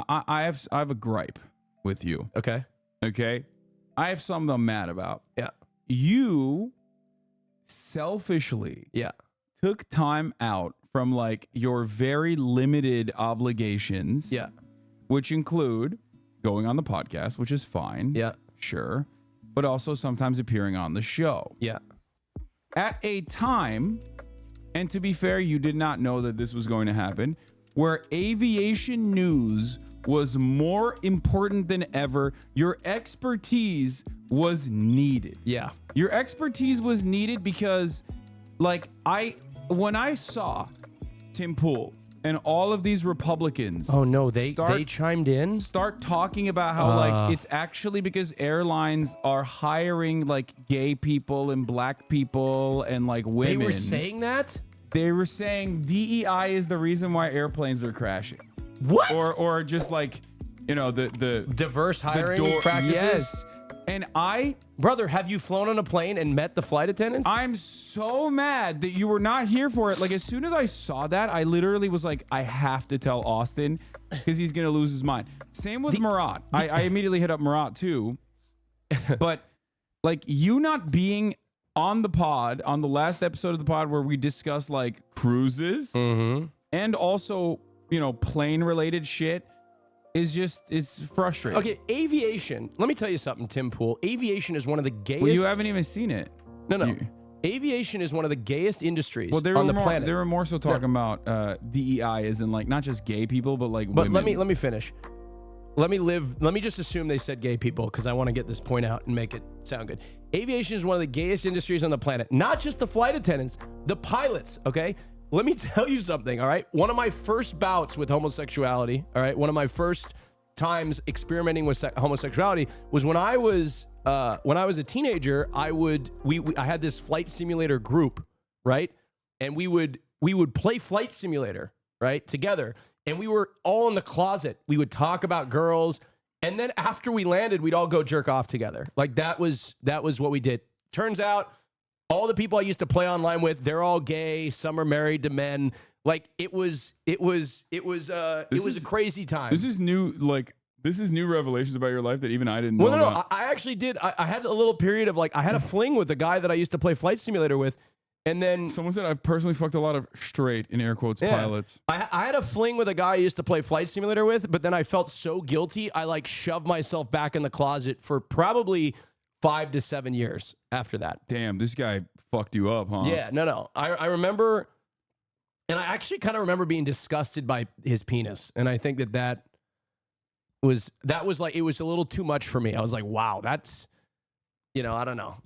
I have a gripe with you. Okay. I have something I'm mad about. Yeah. You selfishly took time out from like your very limited obligations. Yeah. Which include going on the podcast, which is fine. Yeah. Sure. But also sometimes appearing on the show. Yeah. At a time, and to be fair, you did not know that this was going to happen, where aviation news was more important than ever. Your expertise was needed. Yeah. Your expertise was needed because, like, when I saw Tim Pool and all of these Republicans, oh no, they chimed in, start talking about how like it's actually because airlines are hiring like gay people and black people and like women. They were saying that? They were saying DEI is the reason why airplanes are crashing. What? Or just like, you know, the diverse hiring practices. Yes. And brother, have you flown on a plane and met the flight attendants? I'm so mad that you were not here for it. Like, as soon as I saw that, I literally was like, I have to tell Austin because he's going to lose his mind. Same with Murat. I immediately hit up Murat too. But like, you not being on the pod, on the last episode of the pod where we discussed like cruises and also, you know, plane related shit, it's frustrating. Okay, aviation. Let me tell you something, Tim Pool. Aviation is one of the gayest. Well, you haven't even seen it. No. Aviation is one of the gayest industries on the planet. They were more so talking about DEI as in like not just gay people, but like women. But let me finish. Let me just assume they said gay people because I want to get this point out and make it sound good. Aviation is one of the gayest industries on the planet. Not just the flight attendants, the pilots, okay? Let me tell you something, all right? One of my first bouts with homosexuality, all right? One of my first times experimenting with homosexuality was when I was a teenager. I had this flight simulator group, right? And we would play flight simulator, right, together. And we were all in the closet. We would talk about girls, and then after we landed, we'd all go jerk off together. Like that was what we did. Turns out, all the people I used to play online with, they're all gay. Some are married to men. Like it was a crazy time. This is new revelations about your life that even I didn't know. Well, no, I actually did. I had a little period of like, I had a fling with a guy that I used to play flight simulator with. And then someone said I've personally fucked a lot of straight, in air quotes, pilots. I had a fling with a guy I used to play flight simulator with, but then I felt so guilty. I like shoved myself back in the closet for probably 5 to 7 years after that. Damn, this guy fucked you up, huh? Yeah, no. I remember, and I actually kind of remember being disgusted by his penis. And I think that was like, it was a little too much for me. I was like, wow, that's, I don't know.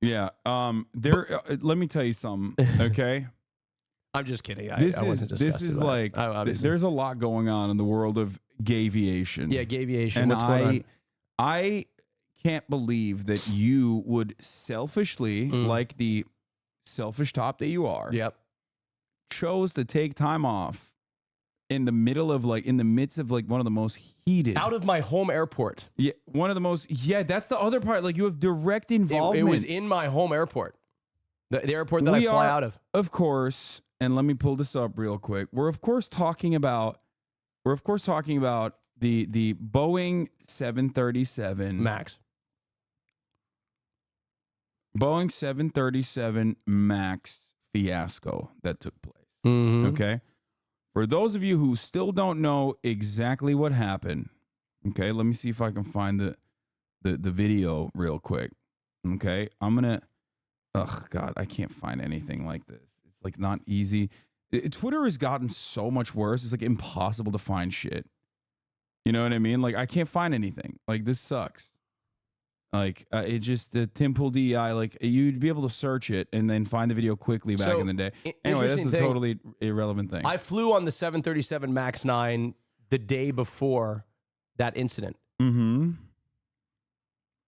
Yeah. Let me tell you something, okay? I'm just kidding. I wasn't disgusted. This is like, there's a lot going on in the world of gayviation. Yeah, gayviation. And what's going on? I can't believe that you would selfishly, like the selfish top that you are, chose to take time off in the midst of like one of the most heated, out of my home airport. Yeah, one of the most. Yeah, that's the other part. Like you have direct involvement. It was in my home airport, the airport that I fly out of. Of course, and let me pull this up real quick. We're of course talking about the Boeing 737 Max. Boeing 737 Max fiasco that took place. Okay. For those of you who still don't know exactly what happened, okay, let me see if I can find the video real quick. Okay. God, I can't find anything like this. It's like not easy. Twitter has gotten so much worse. It's like impossible to find shit. You know what I mean? Like I can't find anything. Like this sucks. Like it just the Tim Pool DEI, like you'd be able to search it and then find the video quickly back in the day. Anyway, that's a totally irrelevant thing. I flew on the 737 MAX 9 the day before that incident. On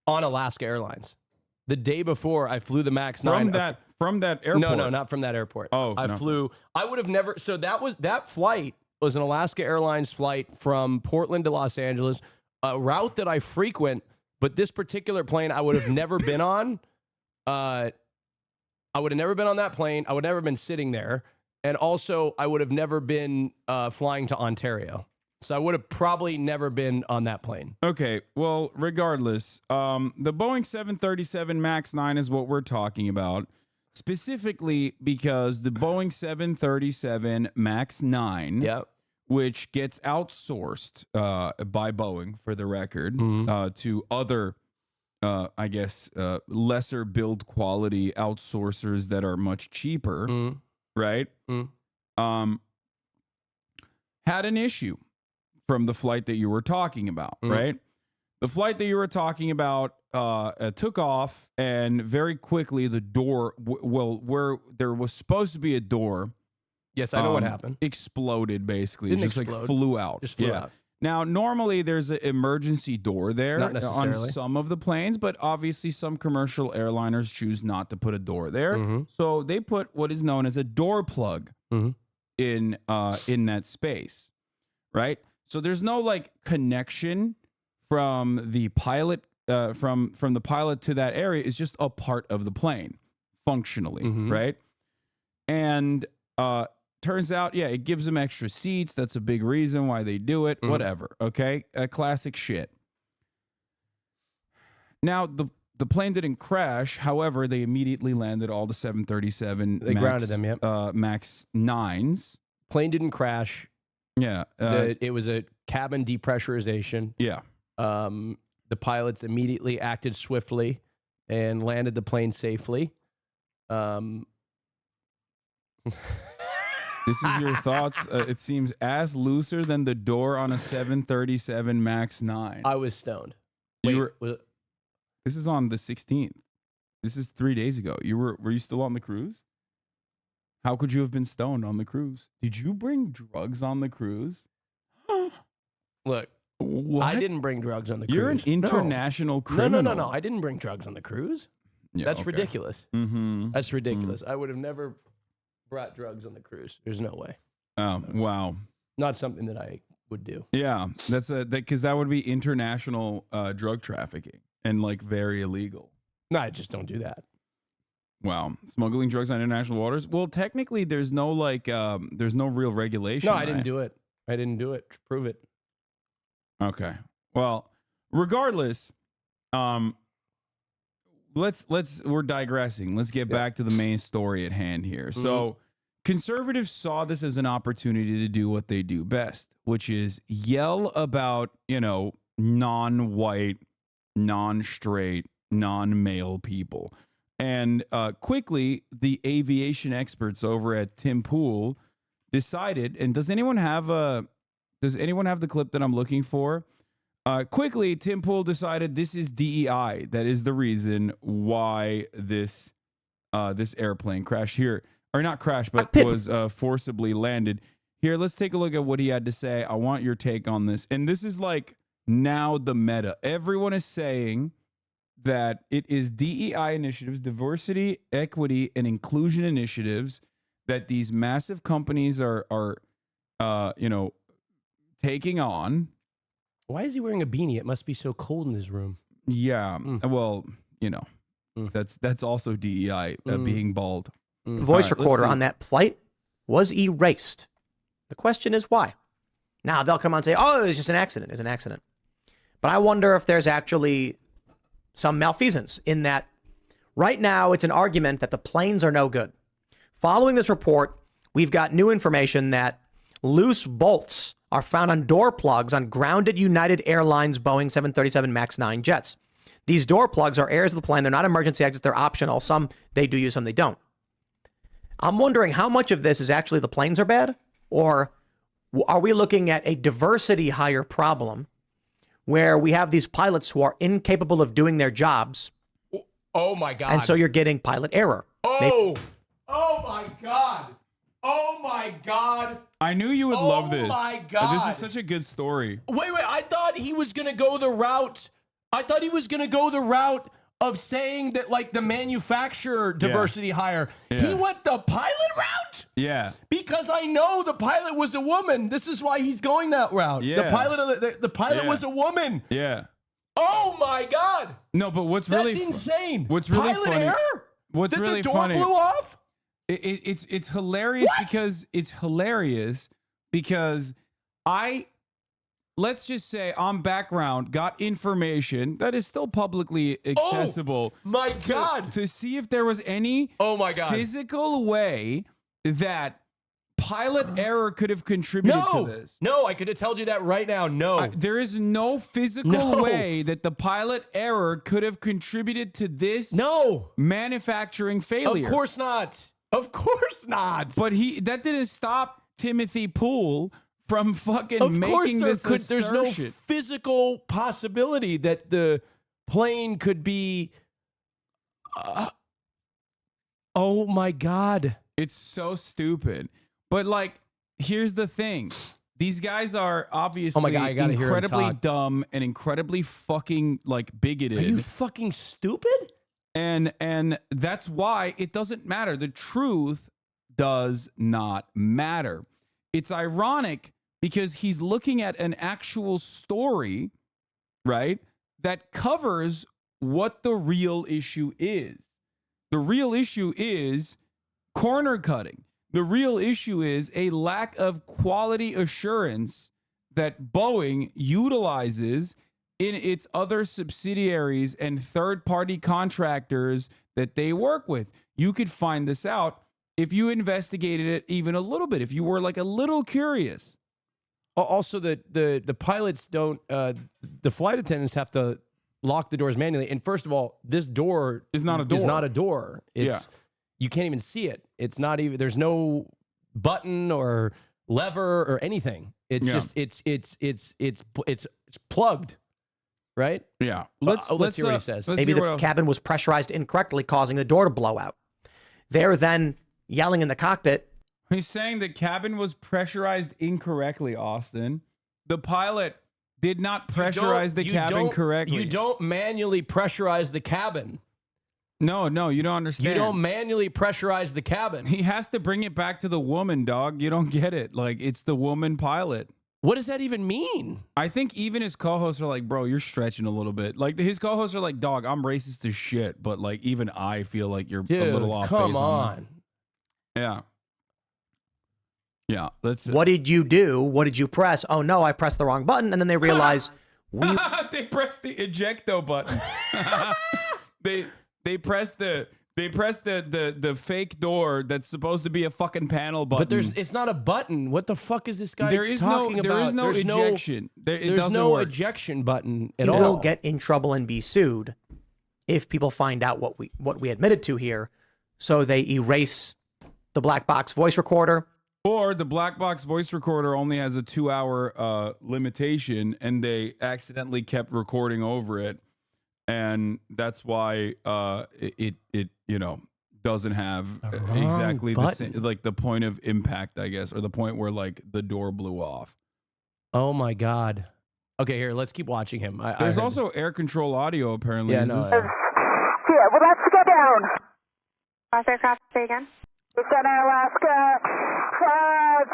Alaska Airlines. The day before I flew the MAX 9 from that airport. No, not from that airport. Oh, I would have never. So that flight was an Alaska Airlines flight from Portland to Los Angeles, a route that I frequent. But this particular plane, I would have never been on. I would have never been on that plane. I would have never been sitting there. And also, I would have never been flying to Ontario. So I would have probably never been on that plane. Okay, well, regardless, the Boeing 737 MAX 9 is what we're talking about, specifically because the Boeing 737 MAX 9, Yep. which gets outsourced by Boeing, for the record, to other, I guess, lesser build quality outsourcers that are much cheaper, right? Had an issue from the flight that you were talking about, right? The flight that you were talking about took off, and very quickly the door, where there was supposed to be a door, yes, I know what happened. Exploded, basically. Didn't It just explode. like flew out. Just flew out. Now, normally there's an emergency door there Not on necessarily. some of the planes, but obviously some commercial airliners choose not to put a door there. So they put what is known as a door plug in that space, right? So there's no like connection from the pilot from the pilot to that area. It's just a part of the plane functionally, right? And turns out, yeah, it gives them extra seats. That's a big reason why they do it. Whatever, okay? Classic shit. Now, the plane didn't crash. However, they immediately landed all the 737 They grounded them, yep. MAX 9s. Plane didn't crash. Yeah. It was a cabin depressurization. Yeah. The pilots immediately acted swiftly and landed the plane safely. This is your thoughts. It seems as looser than the door on a 737 MAX 9. I was stoned. This is on the 16th. This is 3 days ago. Were you still on the cruise? How could you have been stoned on the cruise? Did you bring drugs on the cruise? Look, what? I didn't bring drugs on the cruise. You're an international criminal. No. I didn't bring drugs on the cruise. Yeah, That's okay. ridiculous. Mm-hmm. That's ridiculous. I would have never brought drugs on the cruise. There's no way. Oh, wow. Not something that I would do. Yeah, because that would be international drug trafficking and like very illegal. No, I just don't do that. Wow, smuggling drugs on international waters. Well, technically, there's no there's no real regulation. No, I didn't do it. I didn't do it. Prove it. Okay. Well, regardless, we're digressing. Let's get back to the main story at hand here. So, conservatives saw this as an opportunity to do what they do best, which is yell about, non-white, non-straight, non-male people. And quickly, the aviation experts over at Tim Pool decided, and does anyone have the clip that I'm looking for? Quickly, Tim Pool decided this is DEI. That is the reason why this airplane crashed here. Or not crashed, but was forcibly landed. Here, let's take a look at what he had to say. I want your take on this. And this is like now the meta. Everyone is saying that it is DEI initiatives, diversity, equity, and inclusion initiatives that these massive companies are taking on. Why is he wearing a beanie? It must be so cold in his room. Yeah. Well, that's also DEI, being bald. The voice All right, recorder let's see. on that flight was erased. The question is why? Now they'll come on and say, oh, it's just an accident. It's an accident. But I wonder if there's actually some malfeasance in that right now it's an argument that the planes are no good. Following this report, we've got new information that loose bolts are found on door plugs on grounded United Airlines Boeing 737 MAX 9 jets. These door plugs are areas of the plane. They're not emergency exits. They're optional. Some they do use, some they don't. I'm wondering how much of this is actually the planes are bad, or are we looking at a diversity hire problem where we have these pilots who are incapable of doing their jobs? Oh my God. And so you're getting pilot error. Oh my God. Oh my God. I knew you would love this. Oh my God. This is such a good story. Wait. I thought he was going to go the route. Of saying that like the manufacturer diversity hire. Yeah. He went the pilot route? Yeah. Because I know the pilot was a woman. This is why he's going that route. Yeah. The pilot was a woman. Yeah. Oh my God. No, but what's That's really insane. What's really pilot funny? error? What's That really the door funny? blew off? It's hilarious What? because I let's just say on background got information that is still publicly accessible. My God. To see if there was any physical way that pilot error could have contributed to this. No, I could have told you that right now. No. There is no physical way that the pilot error could have contributed to this manufacturing failure. Of course not. Of course not. But that didn't stop Timothy Poole from fucking making this assertion. There's no physical possibility that the plane could be... oh, my God. It's so stupid. But, like, here's the thing. These guys are obviously incredibly dumb and incredibly fucking, like, bigoted. Are you fucking stupid? And that's why it doesn't matter. The truth does not matter. It's ironic because he's looking at an actual story, right, that covers what the real issue is. The real issue is corner cutting. The real issue is a lack of quality assurance that Boeing utilizes in its other subsidiaries and third-party contractors that they work with. You could find this out if you investigated it even a little bit, if you were like a little curious. Also, the pilots don't, the flight attendants have to lock the doors manually. And first of all, this door is not a door. It's you can't even see it. It's not even, there's no button or lever or anything. It's just it's plugged. Right? Yeah. Let's see what he says. Maybe the cabin was pressurized incorrectly, causing the door to blow out. They're then yelling in the cockpit. He's saying the cabin was pressurized incorrectly, Austin. The pilot did not pressurize the cabin correctly. You don't manually pressurize the cabin. No, you don't understand. You don't manually pressurize the cabin. He has to bring it back to the woman, dog. You don't get it. Like, it's the woman pilot. What does that even mean? I think even his co-hosts are like, bro, you're stretching a little bit. Like, his co-hosts are like, dog, I'm racist as shit, but like, even I feel like you're a little off base on that. Yeah. Yeah. What did you do? What did you press? Oh no, I pressed the wrong button. And then they realize they pressed the ejecto button. they pressed the fake door that's supposed to be a fucking panel button. But it's not a button. What the fuck is this guy talking about? There is no ejection. There's no ejection button at all. You will get in trouble and be sued if people find out what we admitted to here. So they erase the black box voice recorder. Or the black box voice recorder only has a 2-hour limitation, and they accidentally kept recording over it. And that's why it doesn't have exactly the same, like the point of impact, I guess, or the point where like the door blew off. Oh my God. Okay, here, let's keep watching him. There's also air control audio apparently. Yeah, well, let's go down. Last aircraft, say again. Center, Alaska,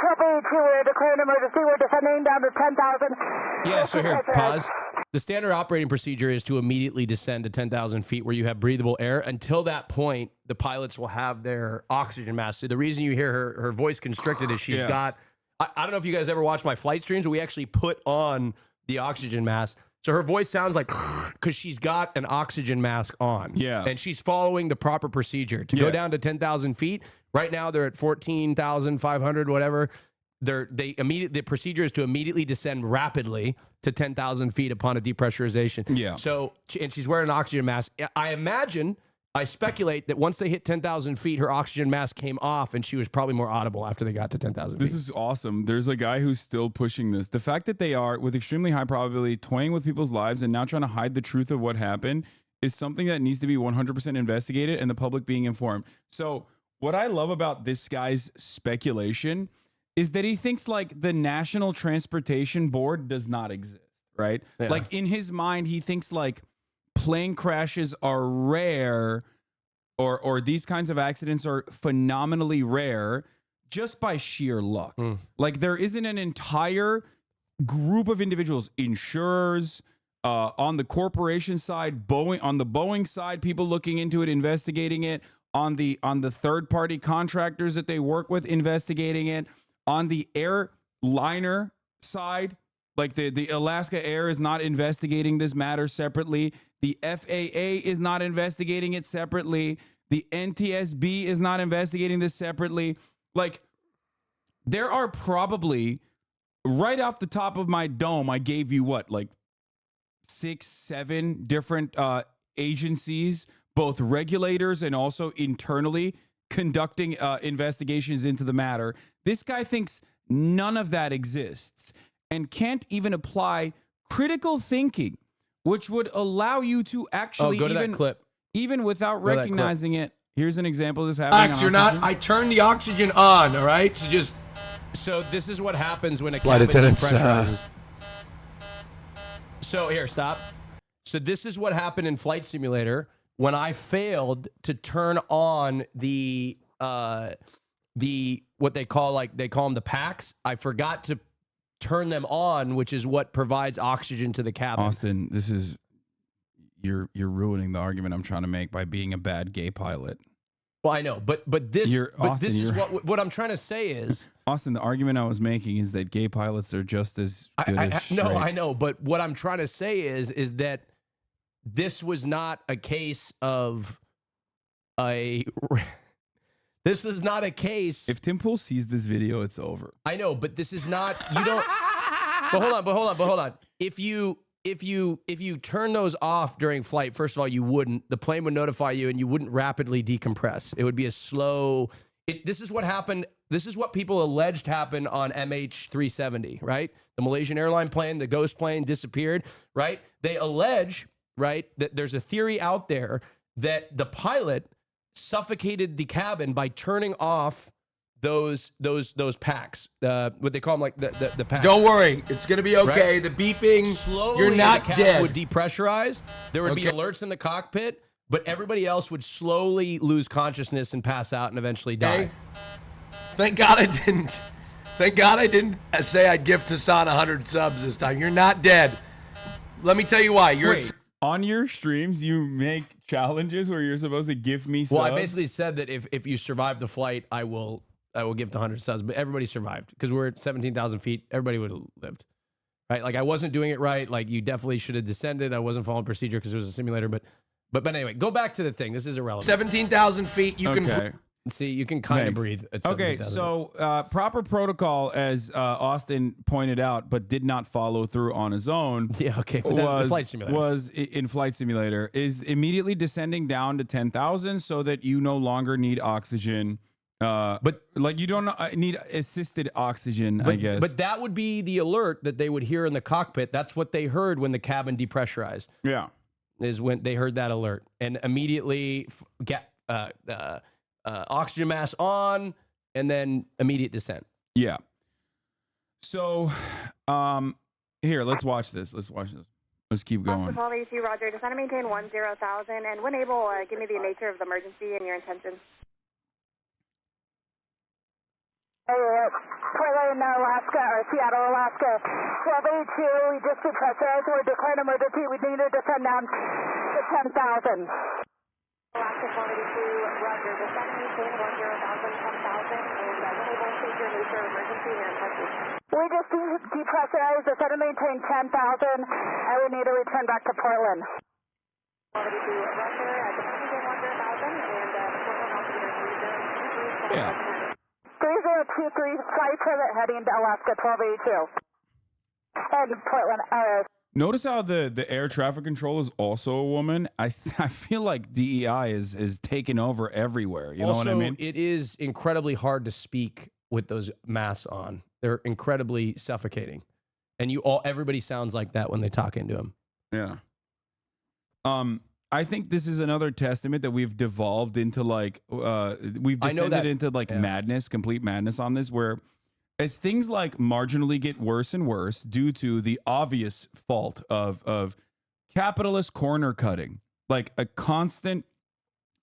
Trouble 2, we're declaring emergency. We're descending down to 10,000. Yeah, so here, pause. The standard operating procedure is to immediately descend to 10,000 feet where you have breathable air. Until that point, the pilots will have their oxygen mask. So the reason you hear her voice constricted is she's got, I don't know if you guys ever watched my flight streams, but we actually put on the oxygen mask. So her voice sounds like, because she's got an oxygen mask on. Yeah. And she's following the proper procedure. To go down to 10,000 feet, right now they're at 14,500, whatever. The procedure is to immediately descend rapidly to 10,000 feet upon a depressurization. Yeah. So, and she's wearing an oxygen mask. I speculate that once they hit 10,000 feet, her oxygen mask came off and she was probably more audible after they got to 10,000 feet. This is awesome. There's a guy who's still pushing this. The fact that they are, with extremely high probability, toying with people's lives and now trying to hide the truth of what happened is something that needs to be 100% investigated and the public being informed. So what I love about this guy's speculation is that he thinks like the National Transportation Board does not exist, right? Yeah. Like in his mind, he thinks like plane crashes are rare or these kinds of accidents are phenomenally rare just by sheer luck. Like there isn't an entire group of individuals, insurers, on the corporation side, on the Boeing side, people looking into it, investigating it, on the third-party contractors that they work with, investigating it, on the airliner side, Like the Alaska Air is not investigating this matter separately. The FAA is not investigating it separately. The NTSB is not investigating this separately. Like, there are probably, right off the top of my dome, I gave you what, like 6, 7 different agencies, both regulators and also internally conducting investigations into the matter. This guy thinks none of that exists and can't even apply critical thinking, which would allow you to actually go to that clip. Even without Go to that recognizing it. Here's an example of this happening. You're not. I turned the oxygen on. All right, so just. So this is what happens when a Flight cabin attendants, depressurizes. So here, stop. So this is what happened in Flight Simulator when I failed to turn on the what they call them the packs. I forgot to turn them on, which is what provides oxygen to the cabin. Austin, this is you're ruining the argument I'm trying to make by being a bad gay pilot. Well, I know, but this is what I'm trying to say is, Austin, the argument I was making is that gay pilots are just as good as straight. No, I know, but what I'm trying to say is that this was not a case of this is not a case. If Tim Pool sees this video, it's over. I know, but this is not, you don't, but hold on. If you turn those off during flight, first of all, you wouldn't. The plane would notify you, and you wouldn't rapidly decompress. It would be a slow. This is what happened. This is what people alleged happened on MH370, right? The Malaysian airline plane, the ghost plane disappeared, right? They allege, right, that there's a theory out there that the pilot suffocated the cabin by turning off those packs, what they call them, like the packs. Don't worry, it's gonna be okay. Right? The beeping, slowly, you're not the cabin dead. Would depressurize. There would be alerts in the cockpit, but everybody else would slowly lose consciousness and pass out and eventually die. Hey, thank God I didn't. Thank God I didn't say I'd gift Hasan 100 subs this time. You're not dead. Let me tell you why. On your streams, you make challenges where you're supposed to give me subs? Well, I basically said that if you survive the flight, I will give the 100 subs, but everybody survived because we're at 17,000 feet. Everybody would have lived, right? Like I wasn't doing it right. Like you definitely should have descended. I wasn't following procedure because it was a simulator, but anyway, go back to the thing. This is irrelevant. 17,000 feet. You can see, you can kind of breathe at 17,000 feet. So proper protocol, as Austin pointed out, but did not follow through on his own. Yeah, okay. But Flight Simulator was in Flight Simulator is immediately descending down to 10,000 so that you no longer need oxygen. But like you don't need assisted oxygen, I guess. But that would be the alert that they would hear in the cockpit. That's what they heard when the cabin depressurized. Yeah, is when they heard that alert and immediately get oxygen mask on and then immediate descent. Yeah. So, here, let's watch this. Let's keep going. Roger. Descend and maintain 10,000, and when able, give me the nature of the emergency and your intentions. Portland, Alaska, or Seattle, Alaska. 1282, we just depressurized. We're declaring emergency. We need to descend down to 10,000. Alaska 1282, Roger. Descend and maintain 10,000, 10,000, and when able, state your nature of emergency and your intentions. We just depressurized, descend and maintain 10,000, and we need to return back to Portland. 1282, Roger. Descend and maintain 10,000, and Portland altimeter 3023. Yeah. 3023, flight pivot heading to Alaska 1282. And Portland, Notice how the air traffic control is also a woman. I feel like DEI is taking over everywhere. You know what I mean? It is incredibly hard to speak with those masks on. They're incredibly suffocating. And everybody sounds like that when they talk into them. Yeah. I think this is another testament that we've devolved into we've descended into madness, complete madness on this, where as things like marginally get worse and worse due to the obvious fault of capitalist corner cutting, like a constant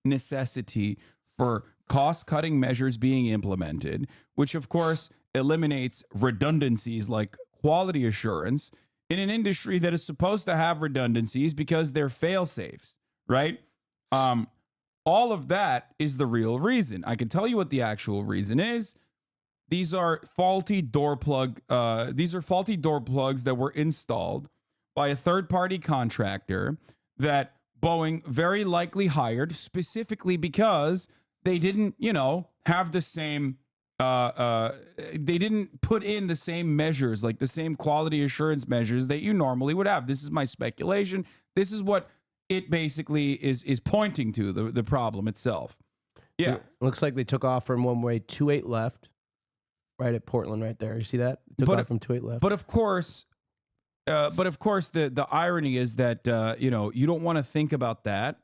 necessity for cost-cutting measures being implemented, which of course eliminates redundancies like quality assurance in an industry that is supposed to have redundancies because they're fail-safes. Right? All of that is the real reason. I can tell you what the actual reason is. these are faulty door plug. These are faulty door plugs that were installed by a third-party contractor that Boeing very likely hired specifically because they didn't, have the same. They didn't put in the same measures, like the same quality assurance measures that you normally would have. This is my speculation. This is what it basically is pointing to, the problem itself. Yeah. Looks like they took off from one way, 28 left, right at Portland right there. You see that? Took off from 28 left. But of course, the irony is that, you don't want to think about that.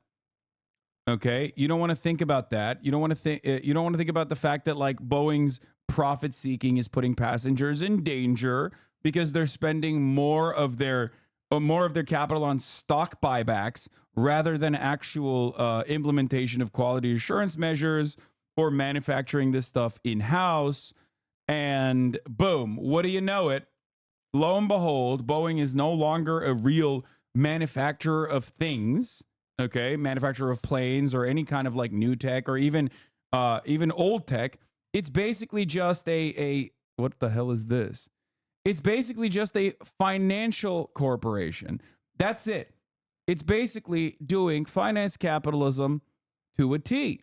Okay. You don't want to think about that. You don't want to think about the fact that like Boeing's profit seeking is putting passengers in danger because they're spending more of their capital on stock buybacks rather than actual implementation of quality assurance measures or manufacturing this stuff in-house. And boom, what do you know it? Lo and behold, Boeing is no longer a real manufacturer of things, okay? Manufacturer of planes or any kind of like new tech or even old tech. It's basically just a what the hell is this? It's basically just a financial corporation. That's it. It's basically doing finance capitalism to a T.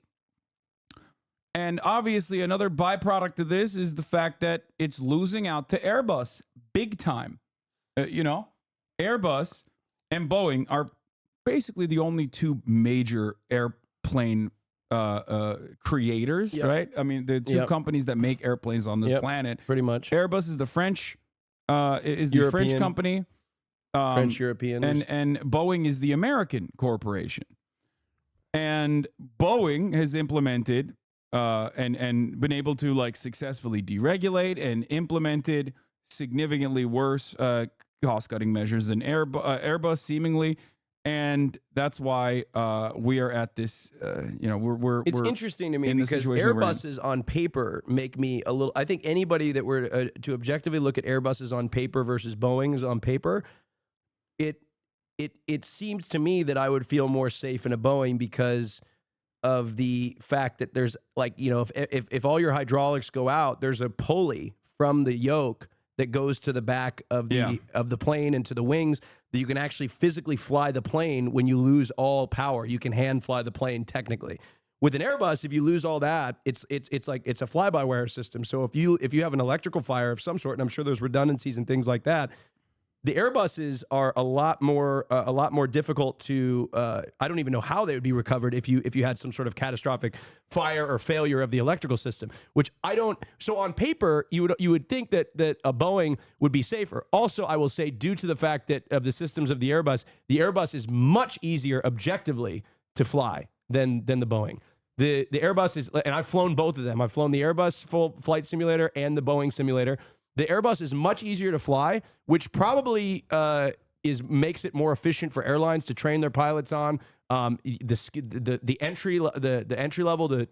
And obviously, another byproduct of this is the fact that it's losing out to Airbus big time. Airbus and Boeing are basically the only two major airplane creators, right? I mean, the two companies that make airplanes on this planet. Pretty much. Airbus is the French French company. French European. And Boeing is the American corporation. And Boeing has implemented and been able to like successfully deregulate and implemented significantly worse cost-cutting measures than Airbus seemingly. And that's why we are at this, It's interesting to me because Airbuses on paper make me a little, I think anybody that were to objectively look at Airbuses on paper versus Boeing's on paper, it seems to me that I would feel more safe in a Boeing because of the fact that there's like, if all your hydraulics go out, there's a pulley from the yoke that goes to the back of the plane and to the wings that you can actually physically fly the plane when you lose all power. You can hand fly the plane technically. With an Airbus, if you lose all that, it's like it's a fly-by-wire system. So if you have an electrical fire of some sort, and I'm sure there's redundancies and things like that, the Airbuses are a lot more difficult to. I don't even know how they would be recovered if you had some sort of catastrophic fire or failure of the electrical system. Which I don't. So on paper, you would think that a Boeing would be safer. Also, I will say, due to the fact that of the systems of the Airbus is much easier objectively to fly than the Boeing. The Airbus is, and I've flown both of them. I've flown the Airbus full flight simulator and the Boeing simulator. The Airbus is much easier to fly, which probably makes it more efficient for airlines to train their pilots on. The entry level to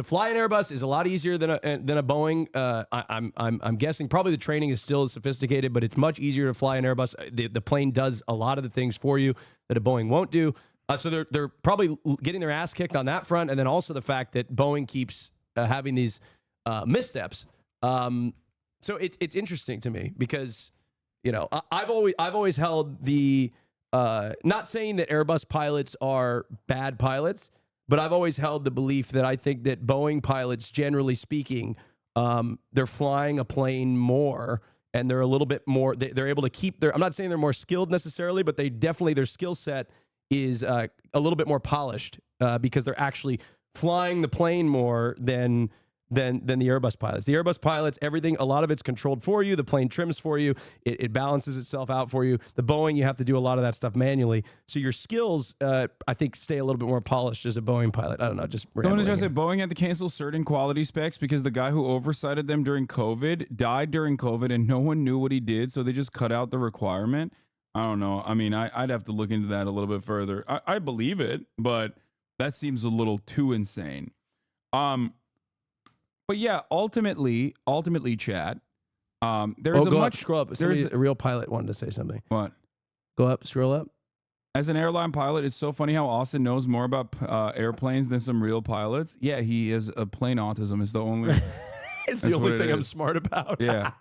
fly an Airbus is a lot easier than a Boeing. I'm guessing probably the training is still as sophisticated, but it's much easier to fly an Airbus. The plane does a lot of the things for you that a Boeing won't do. So they're probably getting their ass kicked on that front, and then also the fact that Boeing keeps having these missteps. So it's interesting to me because, I've always held the, not saying that Airbus pilots are bad pilots, but I've always held the belief that I think that Boeing pilots, generally speaking, they're flying a plane more and they're a little bit more, they're able to keep I'm not saying they're more skilled necessarily, but their skill set is a little bit more polished because they're actually flying the plane more than the Airbus pilots. The Airbus pilots, everything, a lot of it's controlled for you. The plane trims for you. It balances itself out for you. The Boeing, you have to do a lot of that stuff manually. So your skills, I think, stay a little bit more polished as a Boeing pilot. I don't know, just someone is trying to say Boeing had to cancel certain quality specs because the guy who oversighted them during COVID died during COVID and no one knew what he did, so they just cut out the requirement. I don't know. I mean, I'd have to look into that a little bit further. I believe it, but that seems a little too insane. But yeah, ultimately, Chad, there's scroll up. A real pilot wanted to say something. What? Go up, scroll up. As an airline pilot, it's so funny how Austin knows more about airplanes than some real pilots. Yeah, he is a plane autism. It's the only. It's the only thing I'm smart about. Yeah,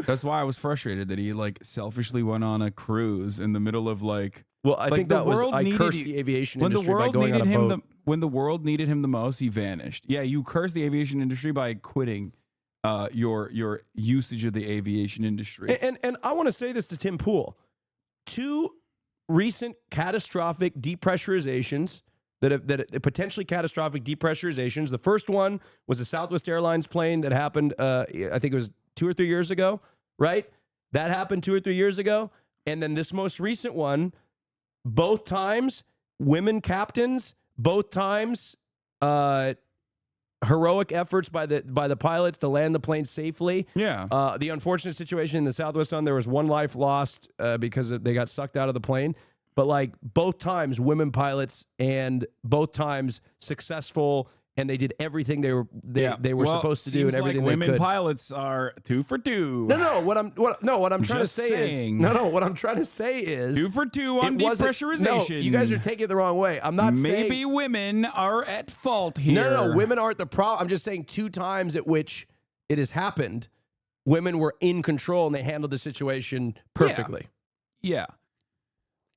that's why I was frustrated that he like selfishly went on a cruise in the middle of like. Well, I think that was I cursed you, the aviation when industry the world by going needed on a him boat. when the world needed him the most, he vanished. Yeah, you cursed the aviation industry by quitting your usage of the aviation industry. And I want to say this to Tim Pool. 2 recent catastrophic depressurizations that potentially catastrophic depressurizations. The first one was a Southwest Airlines plane that happened, I think it was 2 or 3 years ago, right? That happened 2 or 3 years ago. And then this most recent one, both times women captains, both times heroic efforts by the pilots to land the plane safely. Yeah. The unfortunate situation in the Southwest Sun, there was 1 life lost because they got sucked out of the plane. But like both times, women pilots, and both times successful, and they did everything they were supposed to do, and everything like women they could. pilots are 2 for 2. No. What I'm trying to Just say saying. is what I'm trying to say is 2 for 2 on it wasn't- depressurization. No, you guys are taking it the wrong way. I'm not saying Maybe women are at fault here. No, women aren't the problem. I'm just saying 2 times at which it has happened, women were in control and they handled the situation perfectly. Yeah.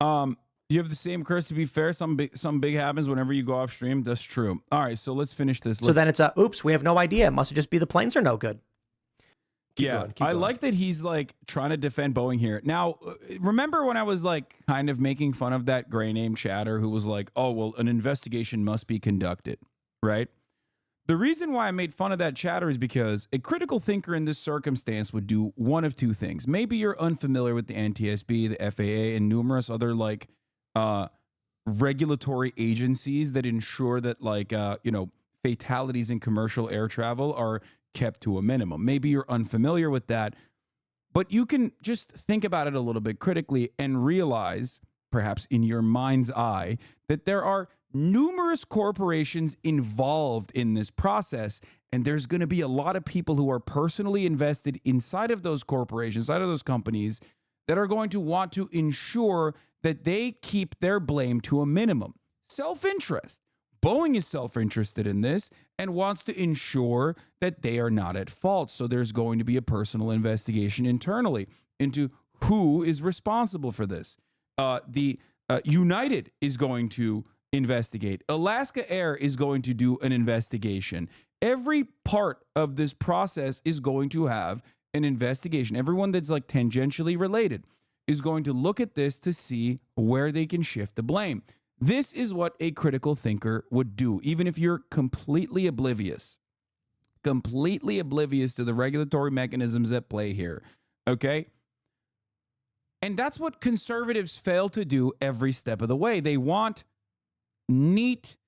You have the same curse. To be fair, some big happens whenever you go off stream. That's true. All right, so let's finish this. So then it's oops, we have no idea. It must just be the planes are no good. Keep I going. like that he's like trying to defend Boeing here. Now, remember when I was like kind of making fun of that gray name chatter who was like, "Oh, well, an investigation must be conducted," right? The reason why I made fun of that chatter is because a critical thinker in this circumstance would do one of 2 things. Maybe you're unfamiliar with the NTSB, the FAA, and numerous other like regulatory agencies that ensure that like fatalities in commercial air travel are kept to a minimum. Maybe you're unfamiliar with that, but you can just think about it a little bit critically and realize, perhaps in your mind's eye, that there are numerous corporations involved in this process, and there's going to be a lot of people who are personally invested inside of those corporations, inside of those companies, that are going to want to ensure that they keep their blame to a minimum. Self-interest. Boeing is self-interested in this and wants to ensure that they are not at fault. So there's going to be a personal investigation internally into who is responsible for this. United is going to investigate. Alaska Air is going to do an investigation. Every part of this process is going to have an investigation. Everyone that's like tangentially related is going to look at this to see where they can shift the blame. This is what a critical thinker would do, even if you're completely oblivious to the regulatory mechanisms at play here, okay? And that's what conservatives fail to do every step of the way. They want neat,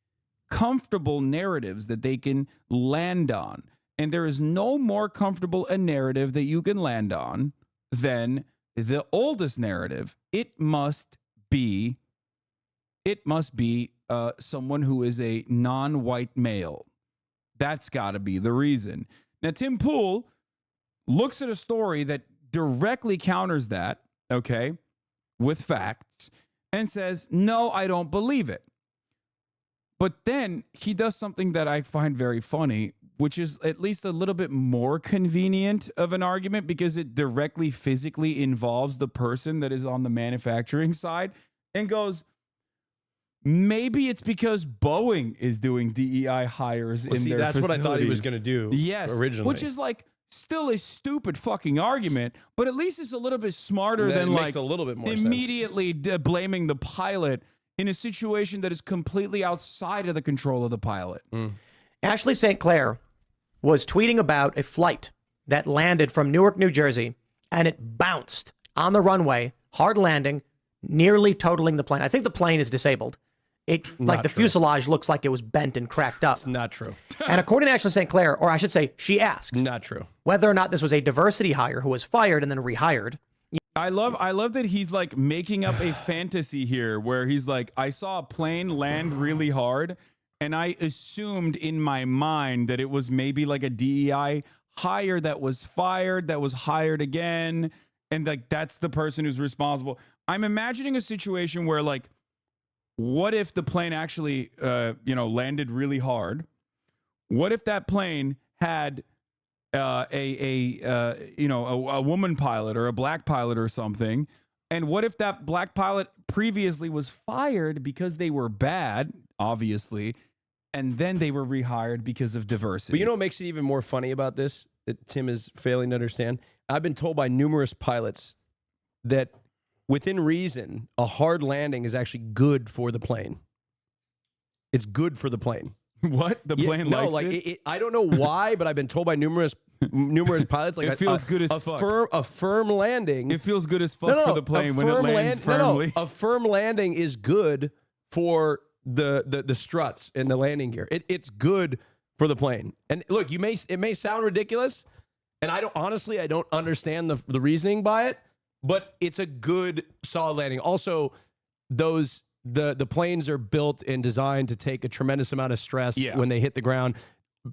comfortable narratives that they can land on. And there is no more comfortable a narrative that you can land on than the oldest narrative. It must be someone who is a non-white male. That's got to be the reason. Now, Tim Pool looks at a story that directly counters that, okay, with facts, and says, no, I don't believe it. But then he does something that I find very funny, which is at least a little bit more convenient of an argument because it directly physically involves the person that is on the manufacturing side, and goes, maybe it's because Boeing is doing DEI hires in their that's facilities. what I thought he was going to do originally. Which is like still a stupid fucking argument, but at least it's a little bit smarter than like makes a little bit more sense. immediately blaming the pilot in a situation that is completely outside of the control of the pilot. Ashley St. Clair was tweeting about a flight that landed from Newark, New Jersey, and it bounced on the runway, hard landing, nearly totaling the plane. I think the plane is disabled. The fuselage looks like it was bent and cracked up. It's not true. And according to Ashley St. Clair, or I should say, she asked Not true. whether or not this was a diversity hire who was fired and then rehired. I love that he's like making up a fantasy here where he's like, I saw a plane land really hard and I assumed in my mind that it was maybe like a DEI hire that was fired, that was hired again, and like that's the person who's responsible. I'm imagining a situation where like what if the plane actually, landed really hard? What if that plane had a woman pilot or a black pilot or something? And what if that black pilot previously was fired because they were bad, obviously, and then they were rehired because of diversity? But you know what makes it even more funny about this that Tim is failing to understand? I've been told by numerous pilots that within reason, a hard landing is actually good for the plane. It's good for the plane. What? The plane likes it? I don't know why, but I've been told by numerous pilots like it feels good as fuck. A firm landing. It feels good as fuck for the plane when it lands firmly. A firm landing is good for the struts and the landing gear. It's good for the plane. And look, it may sound ridiculous, and I don't understand the reasoning by it, but it's a good solid landing. Also, the planes are built and designed to take a tremendous amount of stress when they hit the ground.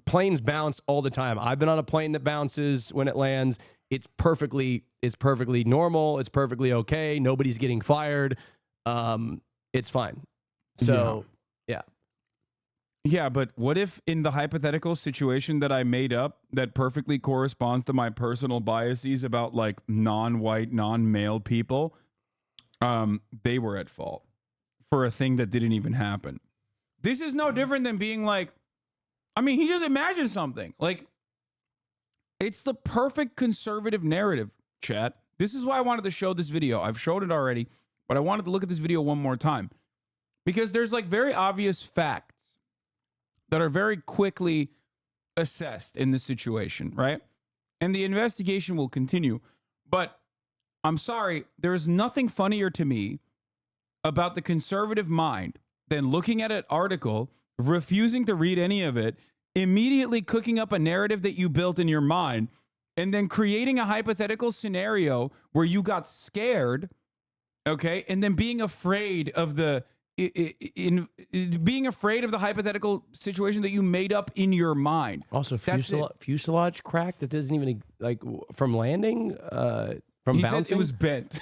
Planes bounce all the time. I've been on a plane that bounces when it lands. It's perfectly normal. It's perfectly okay. Nobody's getting fired. It's fine. So, yeah. Yeah, but what if in the hypothetical situation that I made up that perfectly corresponds to my personal biases about like non-white, non-male people, they were at fault for a thing that didn't even happen? This is no different than being like, I mean, he just imagined something. Like, it's the perfect conservative narrative, chat. This is why I wanted to show this video. I've showed it already, but I wanted to look at this video one more time. Because there's like very obvious facts that are very quickly assessed in this situation, right? And the investigation will continue. But I'm sorry, there is nothing funnier to me about the conservative mind than looking at an article, refusing to read any of it, immediately cooking up a narrative that you built in your mind, and then creating a hypothetical scenario where you got scared, okay, and then being afraid of the hypothetical situation that you made up in your mind. Also, fuselage crack that doesn't even like from landing, from he bouncing. Said it was bent.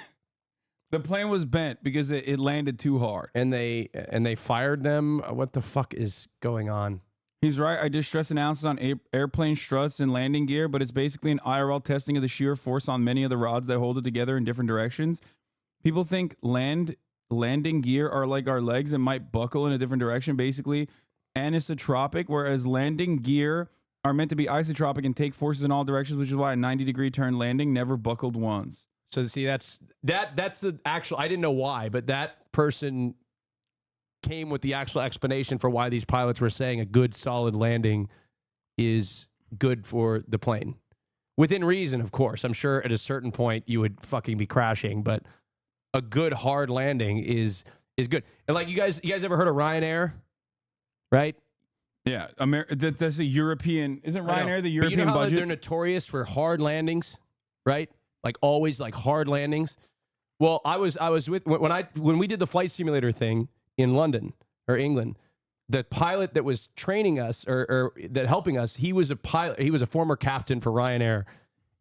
The plane was bent because it landed too hard, and they fired them. What the fuck is going on? He's right. I did stress analysis on airplane struts and landing gear, but it's basically an IRL testing of the shear force on many of the rods that hold it together in different directions. People think landing gear are like our legs and might buckle in a different direction, basically anisotropic, whereas landing gear are meant to be isotropic and take forces in all directions, which is why a 90-degree turn landing never buckled once. So see, that's the actual, I didn't know why, but that person came with the actual explanation for why these pilots were saying a good solid landing is good for the plane. Within reason, of course. I'm sure at a certain point you would fucking be crashing, but a good hard landing is good. And like you guys ever heard of Ryanair? Right? Yeah, that's a European. Isn't Ryanair the European but you know how budget? They're notorious for hard landings, right? Like always, like hard landings. Well, I was when we did the flight simulator thing in London or England, the pilot that was training us or that helping us, he was a pilot. He was a former captain for Ryanair,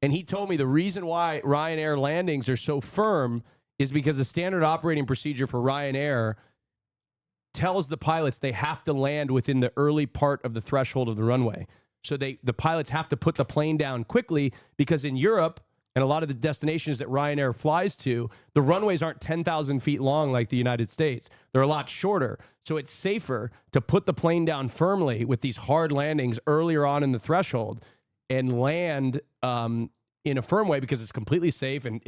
and he told me the reason why Ryanair landings are so firm is because the standard operating procedure for Ryanair tells the pilots they have to land within the early part of the threshold of the runway. So the pilots have to put the plane down quickly because in Europe and a lot of the destinations that Ryanair flies to, the runways aren't 10,000 feet long like the United States. They're a lot shorter. So it's safer to put the plane down firmly with these hard landings earlier on in the threshold and land in a firm way because it's completely safe and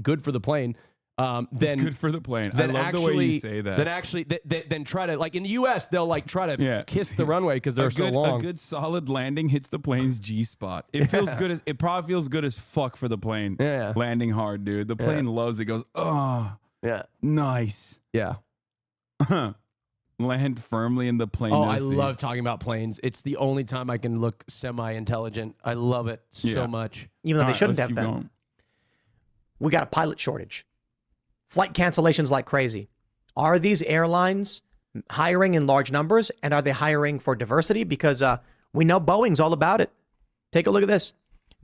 good for the plane. It's good for the plane. I love the way you say that. Then try to, like in the U.S., they'll like try to kiss the runway because they're so long. A good solid landing hits the plane's G spot. It feels good. It probably feels good as fuck for the plane. Yeah. Landing hard, dude. The plane loves it. Goes, oh, yeah, nice. Yeah. Land firmly in the plane. Oh, I love talking about planes. It's the only time I can look semi-intelligent. I love it so much. Even though they shouldn't have been. Going. We got a pilot shortage. Flight cancellations like crazy. Are these airlines hiring in large numbers, and are they hiring for diversity? Because we know Boeing's all about it. Take a look at this.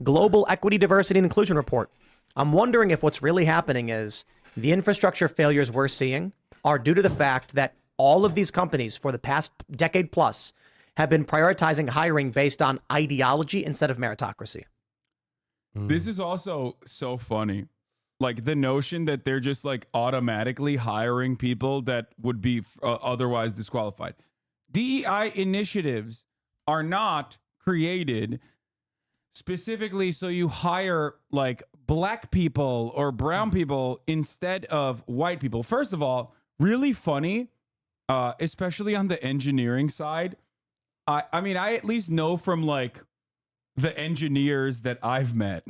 Global Equity, Diversity, and Inclusion Report. I'm wondering if what's really happening is the infrastructure failures we're seeing are due to the fact that all of these companies for the past decade plus have been prioritizing hiring based on ideology instead of meritocracy. This is also so funny. Like the notion that they're just like automatically hiring people that would be otherwise disqualified. DEI initiatives are not created specifically so you hire like black people or brown people instead of white people. First of all, really funny, especially on the engineering side. I mean, I at least know from like the engineers that I've met.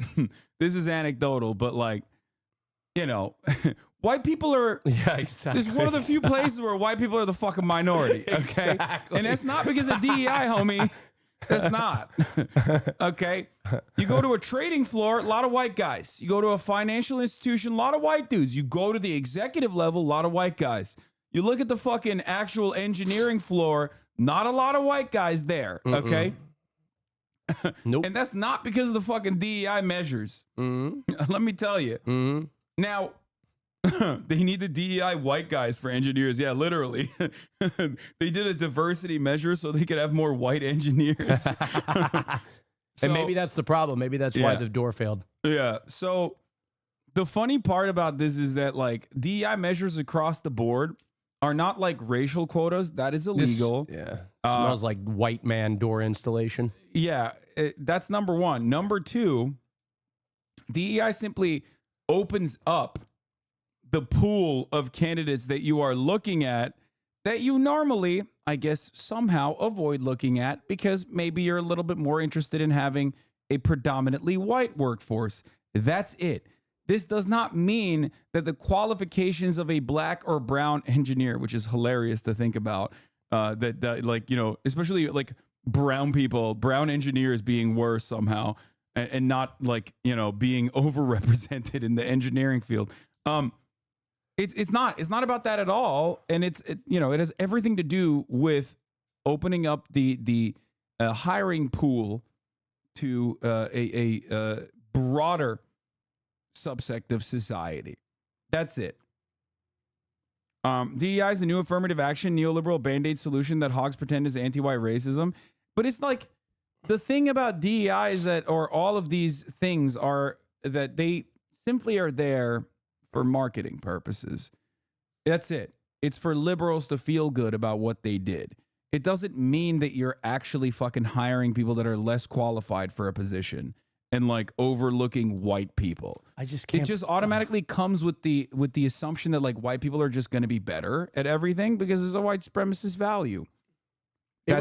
This is anecdotal, but like, you know, white people are. Yeah, exactly. This is one of the few places where white people are the fucking minority. Okay, Exactly. and that's not because of DEI, homie. That's not. Okay. You go to a trading floor, a lot of white guys. You go to a financial institution, a lot of white dudes. You go to the executive level, a lot of white guys. You look at the fucking actual engineering floor, not a lot of white guys there. Okay. Nope. And that's not because of the fucking DEI measures. Let me tell you. Now, they need the DEI white guys for engineers. Yeah, literally. They did a diversity measure so they could have more white engineers. And maybe that's the problem. Maybe that's why the door failed. Yeah. So the funny part about this is that like DEI measures across the board are not like racial quotas. That is illegal. Smells like white man door installation. Yeah. That's number one. Number two, DEI simply opens up the pool of candidates that you are looking at that you normally, I guess, somehow avoid looking at because maybe you're a little bit more interested in having a predominantly white workforce. That's it. This does not mean that the qualifications of a black or brown engineer, which is hilarious to think about, that like, you know, especially like brown people, brown engineers being worse somehow and not like, you know, being overrepresented in the engineering field. It's not about that at all, and it has everything to do with opening up the hiring pool to a broader subsect of society. That's it. DEI is the new affirmative action neoliberal band-aid solution that hogs pretend is anti-white racism, but it's like the thing about DEI is that, or all of these things are that they simply are there for marketing purposes. That's it. It's for liberals to feel good about what they did. It doesn't mean that you're actually fucking hiring people that are less qualified for a position and like overlooking white people. I just can't. It just automatically comes with the assumption that like white people are just going to be better at everything because it's a white supremacist value. It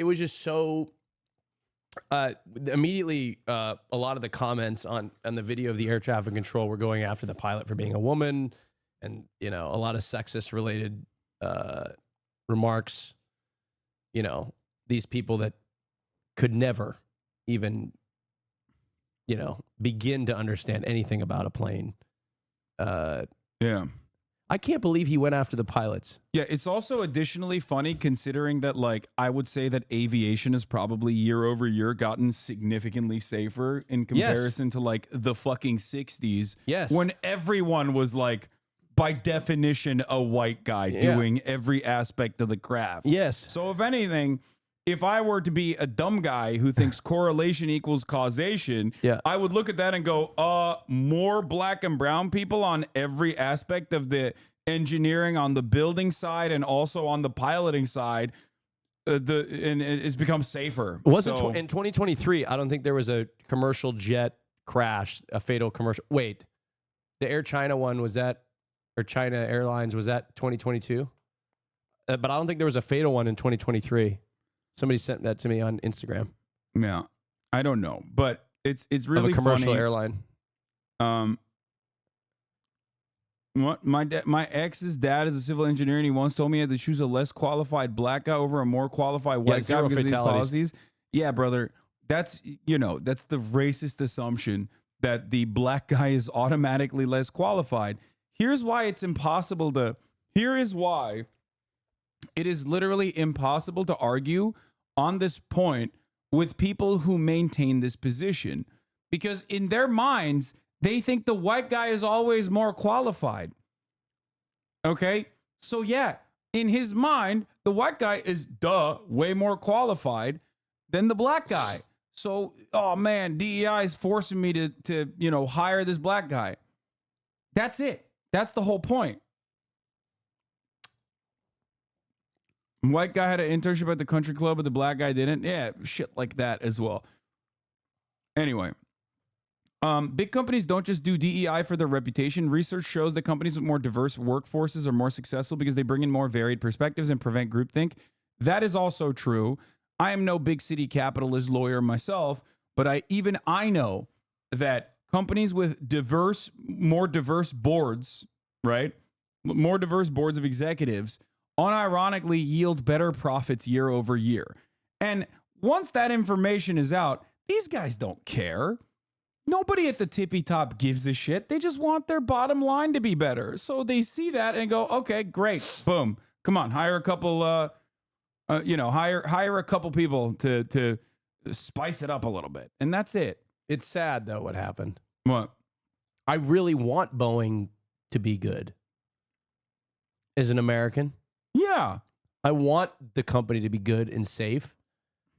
was just so immediately a lot of the comments on the video of the air traffic control were going after the pilot for being a woman, and you know, a lot of sexist related remarks. You know, these people that could never even, you know, begin to understand anything about a plane. Yeah. I can't believe he went after the pilots. Yeah, it's also additionally funny considering that, like, I would say that aviation has probably year over year gotten significantly safer in comparison to, like, the fucking 60s. Yes. When everyone was, like, by definition, a white guy doing every aspect of the craft. Yes. So, if anything, if I were to be a dumb guy who thinks correlation equals causation, I would look at that and go, more black and brown people on every aspect of the engineering, on the building side and also on the piloting side, and it's become safer. In 2023, I don't think there was a commercial jet crash, a fatal commercial. Wait, the Air China one, was that, or China Airlines, was that 2022? But I don't think there was a fatal one in 2023. Somebody sent that to me on Instagram. Yeah, I don't know, but it's really of a commercial funny. airline. What my ex's dad is a civil engineer, and he once told me I had to choose a less qualified black guy over a more qualified white guy zero because of these fatalities. policies. Yeah, brother, that's the racist assumption that the black guy is automatically less qualified. Here's why it's impossible to. Here is why it is literally impossible to argue on this point with people who maintain this position, because in their minds, they think the white guy is always more qualified. Okay? So yeah, in his mind, the white guy is way more qualified than the black guy. So, oh man, DEI is forcing me to hire this black guy. That's it. That's the whole point. White guy had an internship at the country club, but the black guy didn't. Yeah, shit like that as well. Anyway, big companies don't just do DEI for their reputation. Research shows that companies with more diverse workforces are more successful because they bring in more varied perspectives and prevent groupthink. That is also true. I am no big city capitalist lawyer myself, but I know that companies with more diverse boards, right? More diverse boards of executives unironically yield better profits year over year. And once that information is out, these guys don't care. Nobody at the tippy top gives a shit. They just want their bottom line to be better. So they see that and go, okay, great. Boom. Come on, hire a couple, hire a couple people to spice it up a little bit. And that's it. It's sad, though, what happened. What? I really want Boeing to be good as an American. Yeah. I want the company to be good and safe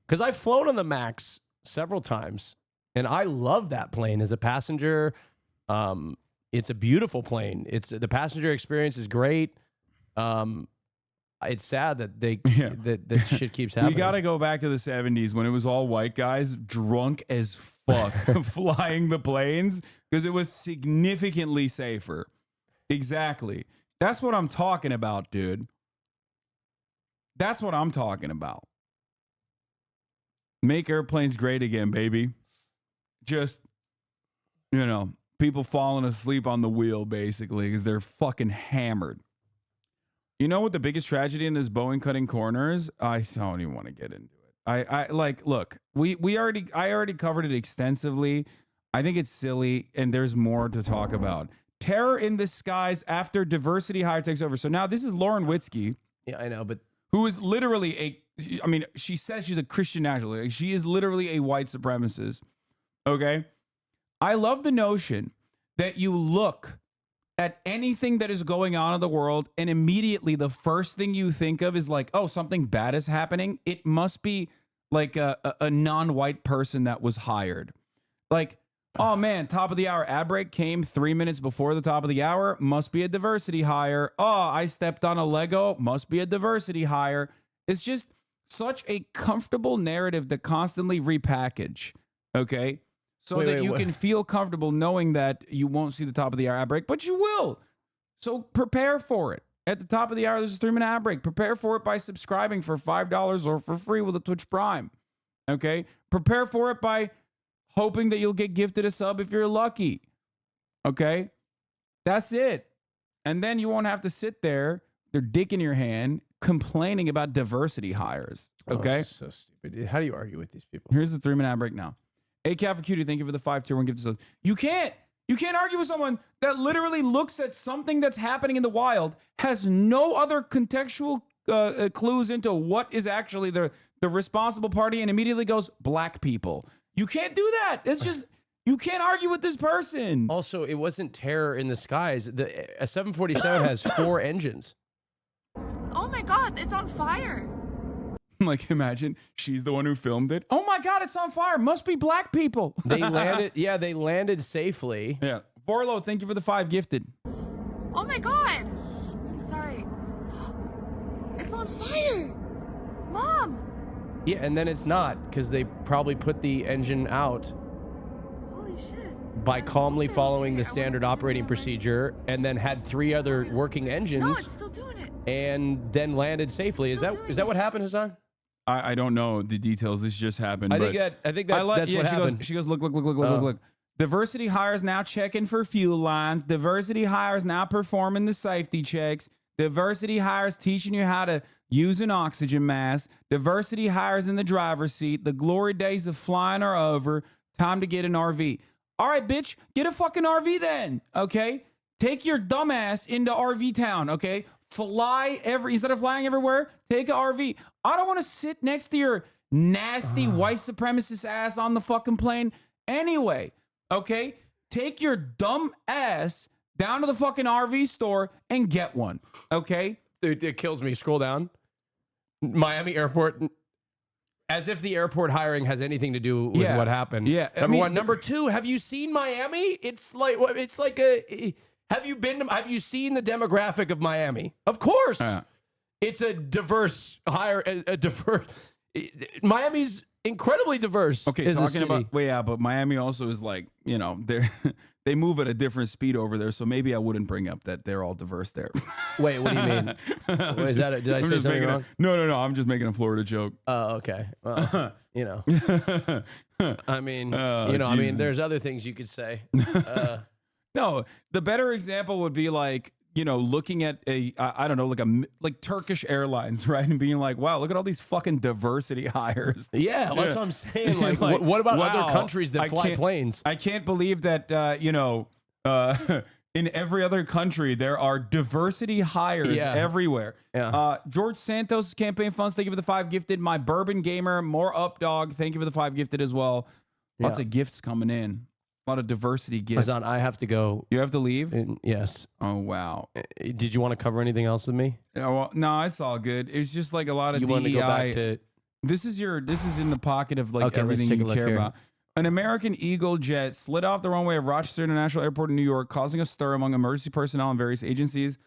because I've flown on the MAX several times and I love that plane as a passenger. It's a beautiful plane. The passenger experience is great. It's sad that that shit keeps happening. You got to go back to the 70s when it was all white guys drunk as fuck flying the planes because it was significantly safer. Exactly. That's what I'm talking about, dude. That's what I'm talking about. Make airplanes great again, baby. Just, people falling asleep on the wheel, basically, because they're fucking hammered. You know what the biggest tragedy in this Boeing cutting corners? I don't even want to get into it. Look, I already covered it extensively. I think it's silly, and there's more to talk about. Terror in the skies after diversity hire takes over. So now this is Lauren Witzke. Yeah, I know, but who is literally she says she's a Christian nationalist. Like, she is literally a white supremacist. Okay? I love the notion that you look at anything that is going on in the world and immediately the first thing you think of is like, oh, something bad is happening. It must be like a non-white person that was hired. Like, oh man, top of the hour ad break came 3 minutes before the top of the hour. Must be a diversity hire. Oh, I stepped on a Lego. Must be a diversity hire. It's just such a comfortable narrative to constantly repackage. Okay? So that you can feel comfortable knowing that you won't see the top of the hour ad break, but you will. So prepare for it. At the top of the hour, there's a 3-minute ad break. Prepare for it by subscribing for $5 or for free with a Twitch Prime. Okay? Prepare for it by hoping that you'll get gifted a sub if you're lucky. Okay? That's it. And then you won't have to sit there, their dick in your hand, complaining about diversity hires. Okay? Oh, this is so stupid. How do you argue with these people? Here's the 3-minute ad break now. ACAP for Cutie, thank you for the 5 tier 1 gift sub. You can't argue with someone that literally looks at something that's happening in the wild, has no other contextual clues into what is actually the responsible party, and immediately goes, black people. You can't do that. It's just, you can't argue with this person. Also, it wasn't terror in the skies. A 747 has 4 engines. Oh my God, it's on fire. Like, imagine she's the one who filmed it. Oh my God, it's on fire. Must be black people. They landed. Yeah, they landed safely. Yeah. Borlo, thank you for the 5 gifted. Oh my God. Sorry. It's on fire. Mom. Yeah, and then it's not because they probably put the engine out Holy shit. by calmly following the standard operating procedure and then had 3 other working No, engines it's still doing it. and then landed safely. Is that what happened, Hassan? I don't know the details. This just happened. I think that's what happened. She goes, look. Diversity hires now checking for fuel lines. Diversity hires now performing the safety checks. Diversity hires teaching you how to use an oxygen mask. Diversity hires in the driver's seat. The glory days of flying are over. Time to get an RV. All right, bitch, get a fucking RV then, okay? Take your dumbass into RV town, okay? Instead of flying everywhere, take an RV. I don't want to sit next to your nasty white supremacist ass on the fucking plane anyway, okay? Take your dumb ass down to the fucking RV store and get one, okay? it kills me. Scroll down. Miami Airport. As if the airport hiring has anything to do with what happened. Yeah. Number one. Number two, have you seen Miami? It's like a. Have you seen the demographic of Miami? Of course. It's a diverse Miami's incredibly diverse. Okay, talking about but Miami also is like, they move at a different speed over there, so maybe I wouldn't bring up that they're all diverse there. Wait, what do you mean? Did I say something wrong? No, I'm just making a Florida joke. Oh, okay. Well, I mean, there's other things you could say. No, the better example would be like, looking at I don't know, like Turkish Airlines, right? And being like, wow, look at all these fucking diversity hires. Yeah, that's what I'm saying. Like, what about other countries that fly planes? I can't believe that, in every other country, there are diversity hires everywhere. Yeah. George Santos' campaign funds, thank you for the 5 gifted. My Bourbon Gamer, more up dog, thank you for the 5 gifted as well. Lots of gifts coming in. A lot of diversity gifts. Hasan, I have to go. You have to leave? Yes. Oh, wow. Did you want to cover anything else with me? Well, no, it's all good. It's just like a lot of you DEI. Want to go back to... This is in the pocket of like everything you care about. An American Eagle jet slid off the runway of Rochester International Airport in New York, causing a stir among emergency personnel and various agencies.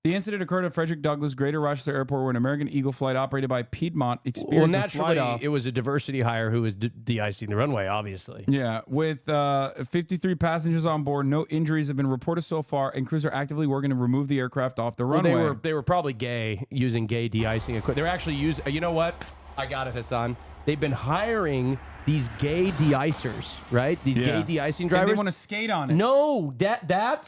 The incident occurred at Frederick Douglass Greater Rochester Airport, where an American Eagle flight operated by Piedmont experienced a slide off. It was a diversity hire who was de-icing the runway, obviously. Yeah, with 53 passengers on board, no injuries have been reported so far, and crews are actively working to remove the aircraft off the runway. They were probably gay, using gay de-icing equipment. They were actually using. You know what? I got it, Hasan. They've been hiring these gay de-icers, right? These gay de-icing drivers. And they want to skate on it. No,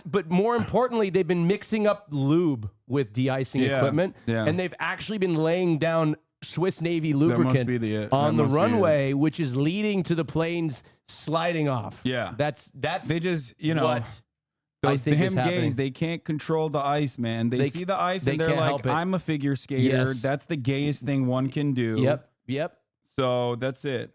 but more importantly, they've been mixing up lube with de-icing equipment. Yeah. And they've actually been laying down Swiss Navy lubricant on the runway, which is leading to the planes sliding off. Yeah. That's they just, what those I think damn is happening. gays, they can't control the ice, man. They see the ice and they're like, I'm a figure skater. Yes. That's the gayest thing one can do. Yep. So that's it.